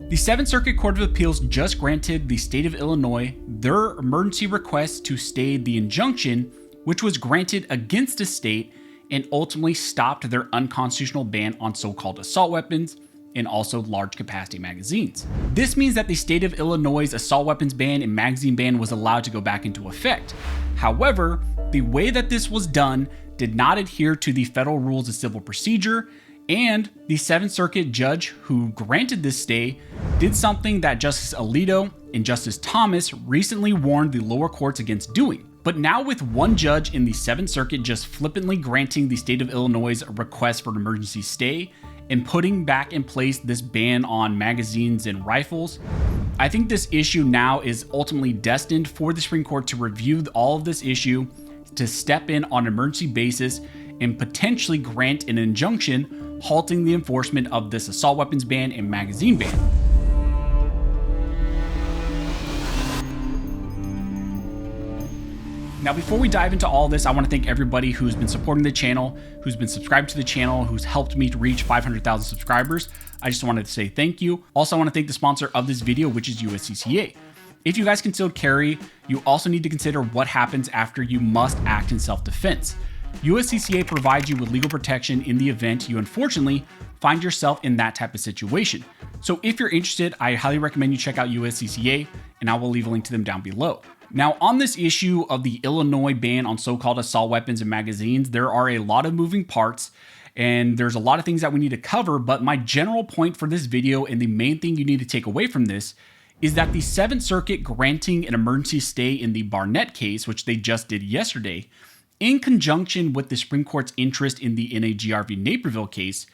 The 7th Circuit Court of Appeals just granted the state of Illinois their emergency request to stay the injunction, which was granted against the state and ultimately stopped their unconstitutional ban on so-called assault weapons and also large capacity magazines. This means that the state of Illinois' assault weapons ban and magazine ban was allowed to go back into effect. However, the way that this was done did not adhere to the federal rules of civil procedure, and the 7th Circuit judge who granted this stay did something that Justice Alito and Justice Thomas recently warned the lower courts against doing. But now with one judge in the 7th Circuit just flippantly granting the state of Illinois' request for an emergency stay and putting back in place this ban on magazines and rifles, I think this issue now is ultimately destined for the Supreme Court to review all of this issue, to step in on an emergency basis and potentially grant an injunction halting the enforcement of this assault weapons ban and magazine ban. Now, before we dive into all this, I want to thank everybody who's been supporting the channel, who's been subscribed to the channel, who's helped me to reach 500,000 subscribers. I just wanted to say thank you. Also, I want to thank the sponsor of this video, which is USCCA. If you guys concealed carry, you also need to consider what happens after you must act in self-defense. USCCA provides you with legal protection in the event you unfortunately find yourself in that type of situation. So if you're interested, I highly recommend you check out USCCA, and I will leave a link to them down below. Now, on this issue of the Illinois ban on so-called assault weapons and magazines, there are a lot of moving parts, and there's a lot of things that we need to cover, but my general point for this video and the main thing you need to take away from this is that the 7th Circuit granting an emergency stay in the Barnett case, which they just did yesterday, in conjunction with the Supreme Court's interest in the NAGR v. Naperville case,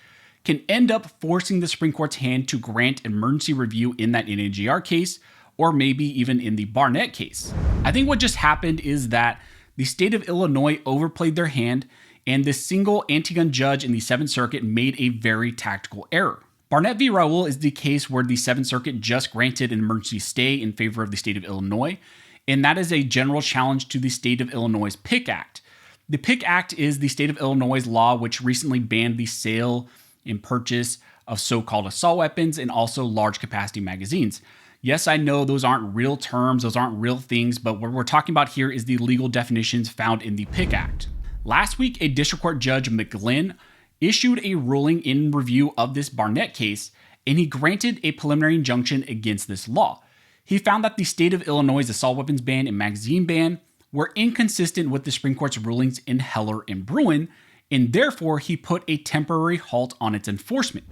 can end up forcing the Supreme Court's hand to grant emergency review in that NAGR case, or maybe even in the Barnett case. I think what just happened is that the state of Illinois overplayed their hand, and this single anti-gun judge in the 7th Circuit made a very tactical error. Barnett v. Raoul is the case where the 7th Circuit just granted an emergency stay in favor of the state of Illinois, and that is a general challenge to the state of Illinois' PIC Act. The PIC Act is the state of Illinois' law which recently banned the sale and purchase of so-called assault weapons and also large capacity magazines. Yes, I know those aren't real terms, those aren't real things, but what we're talking about here is the legal definitions found in the PIC Act. Last week, a district court judge, McGlynn, issued a ruling in review of this Barnett case, and he granted a preliminary injunction against this law. He found that the state of Illinois' assault weapons ban and magazine ban were inconsistent with the Supreme Court's rulings in Heller and Bruin, and therefore he put a temporary halt on its enforcement.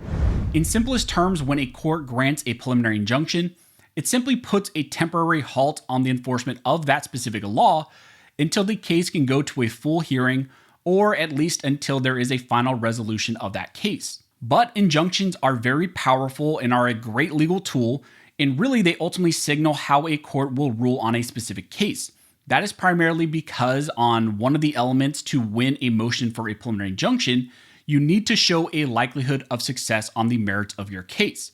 In simplest terms, when a court grants a preliminary injunction, it simply puts a temporary halt on the enforcement of that specific law until the case can go to a full hearing, or at least until there is a final resolution of that case. But injunctions are very powerful and are a great legal tool, and really they ultimately signal how a court will rule on a specific case. That is primarily because on one of the elements to win a motion for a preliminary injunction, you need to show a likelihood of success on the merits of your case.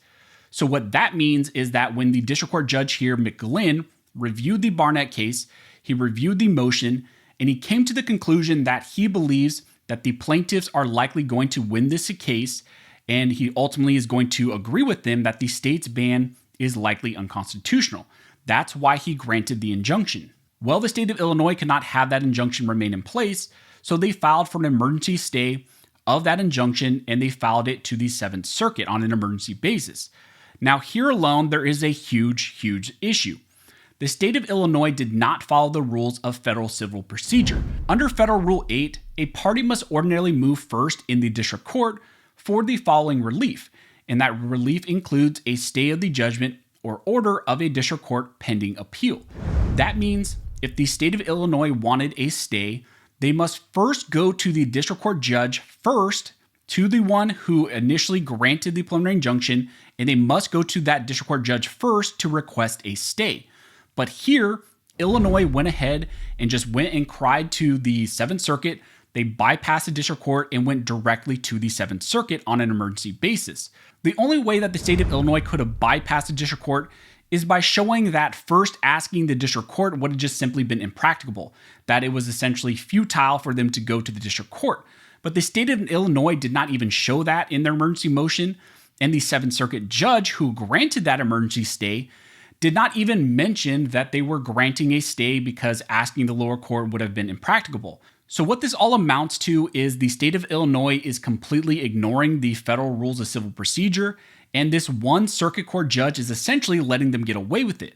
So what that means is that when the district court judge here, McGlynn, reviewed the Barnett case, he reviewed the motion, and he came to the conclusion that he believes that the plaintiffs are likely going to win this case, and he ultimately is going to agree with them that the state's ban is likely unconstitutional. That's why he granted the injunction. Well, the state of Illinois could not have that injunction remain in place, so they filed for an emergency stay of that injunction, and they filed it to the 7th Circuit on an emergency basis. Now, here alone, there is a huge issue. The state of Illinois did not follow the rules of federal civil procedure. Under Federal Rule 8, a party must ordinarily move first in the district court for the following relief, and that relief includes a stay of the judgment or order of a district court pending appeal. That means if the state of Illinois wanted a stay, they must first go to the district court judge first, to the one who initially granted the preliminary injunction, and they must go to that district court judge first to request a stay. But here, Illinois went ahead and just went and cried to the 7th Circuit. They bypassed the district court and went directly to the 7th Circuit on an emergency basis. The only way that the state of Illinois could have bypassed the district court is by showing that first asking the district court would have just simply been impracticable, that it was essentially futile for them to go to the district court. But the state of Illinois did not even show that in their emergency motion. And the Seventh Circuit judge who granted that emergency stay did not even mention that they were granting a stay because asking the lower court would have been impracticable. So what this all amounts to is the state of Illinois is completely ignoring the federal rules of civil procedure, and this one circuit court judge is essentially letting them get away with it.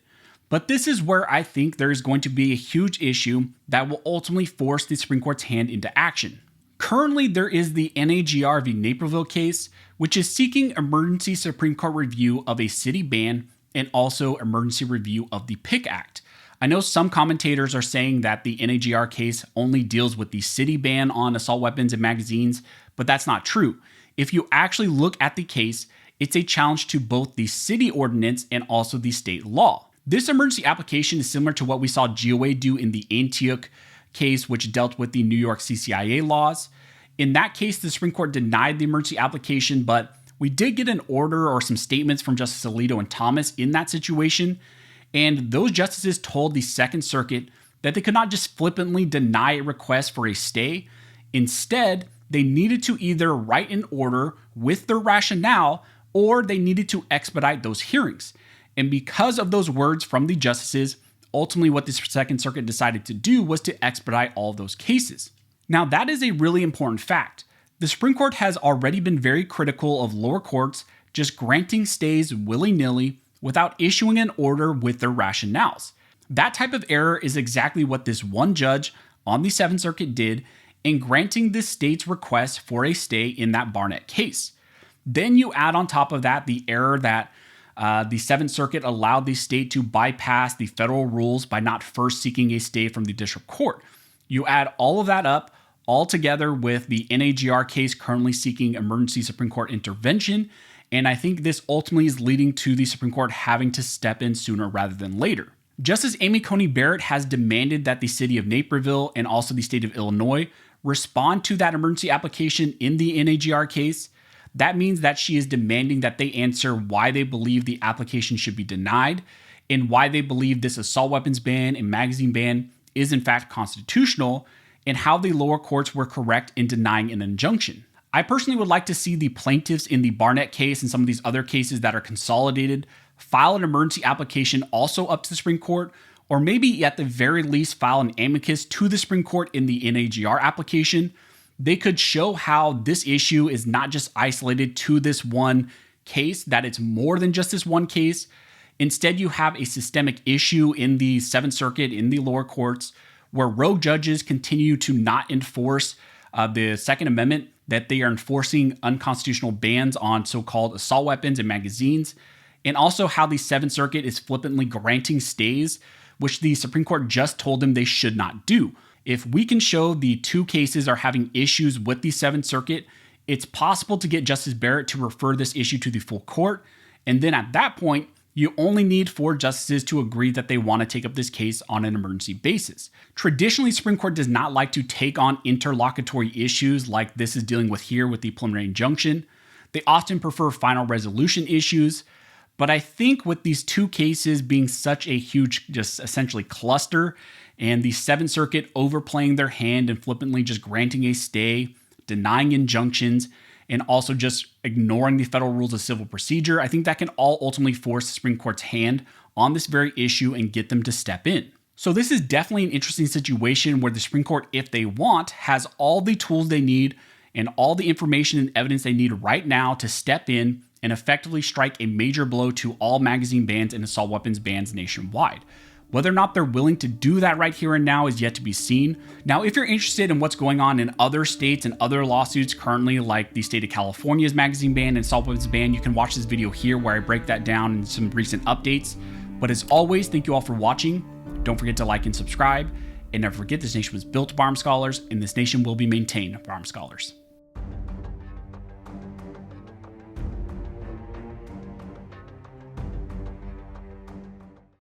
But this is where I think there is going to be a huge issue that will ultimately force the Supreme Court's hand into action. Currently, there is the NAGR v. Naperville case, which is seeking emergency Supreme Court review of a city ban and also emergency review of the PIC Act. I know some commentators are saying that the NAGR case only deals with the city ban on assault weapons and magazines, but that's not true. If you actually look at the case, it's a challenge to both the city ordinance and also the state law. This emergency application is similar to what we saw GOA do in the Antioch case, which dealt with the New York CCIA laws. In that case, the Supreme Court denied the emergency application, but we did get an order or some statements from Justice Alito and Thomas in that situation, and those justices told the Second Circuit that they could not just flippantly deny a request for a stay. Instead, they needed to either write an order with their rationale or they needed to expedite those hearings. And because of those words from the justices, ultimately what the Second Circuit decided to do was to expedite all of those cases. Now, that is a really important fact. The Supreme Court has already been very critical of lower courts just granting stays willy-nilly without issuing an order with their rationales. That type of error is exactly what this one judge on the Seventh Circuit did in granting the state's request for a stay in that Barnett case. Then you add on top of that the error that the Seventh Circuit allowed the state to bypass the federal rules by not first seeking a stay from the district court. You add all of that up, all together with the NAGR case currently seeking emergency Supreme Court intervention, and I think this ultimately is leading to the Supreme Court having to step in sooner rather than later. Justice Amy Coney Barrett has demanded that the city of Naperville and also the state of Illinois respond to that emergency application in the NAGR case. That means that she is demanding that they answer why they believe the application should be denied and why they believe this assault weapons ban and magazine ban is in fact constitutional, and how the lower courts were correct in denying an injunction. I personally would like to see the plaintiffs in the Barnett case and some of these other cases that are consolidated file an emergency application also up to the Supreme Court, or maybe at the very least file an amicus to the Supreme Court in the NAGR application. They could show how this issue is not just isolated to this one case, that it's more than just this one case. Instead, you have a systemic issue in the Seventh Circuit, in the lower courts, where rogue judges continue to not enforce the Second Amendment, that they are enforcing unconstitutional bans on so-called assault weapons and magazines, and also how the Seventh Circuit is flippantly granting stays, which the Supreme Court just told them they should not do. If we can show the two cases are having issues with the Seventh Circuit, it's possible to get Justice Barrett to refer this issue to the full court, and then at that point, you only need 4 justices to agree that they want to take up this case on an emergency basis. Traditionally, the Supreme Court does not like to take on interlocutory issues like this is dealing with here with the preliminary injunction. They often prefer final resolution issues, but I think with these two cases being such a huge, just essentially cluster, and the Seventh Circuit overplaying their hand and flippantly just granting a stay, denying injunctions, and also just ignoring the federal rules of civil procedure, I think that can all ultimately force the Supreme Court's hand on this very issue and get them to step in. So this is definitely an interesting situation where the Supreme Court, if they want, has all the tools they need and all the information and evidence they need right now to step in and effectively strike a major blow to all magazine bans and assault weapons bans nationwide. Whether or not they're willing to do that right here and now is yet to be seen. Now, if you're interested in what's going on in other states and other lawsuits currently, like the state of California's magazine ban and assault weapons ban, you can watch this video here where I break that down and some recent updates. But as always, thank you all for watching. Don't forget to like and subscribe. And never forget, this nation was built by armed scholars, and this nation will be maintained by armed scholars.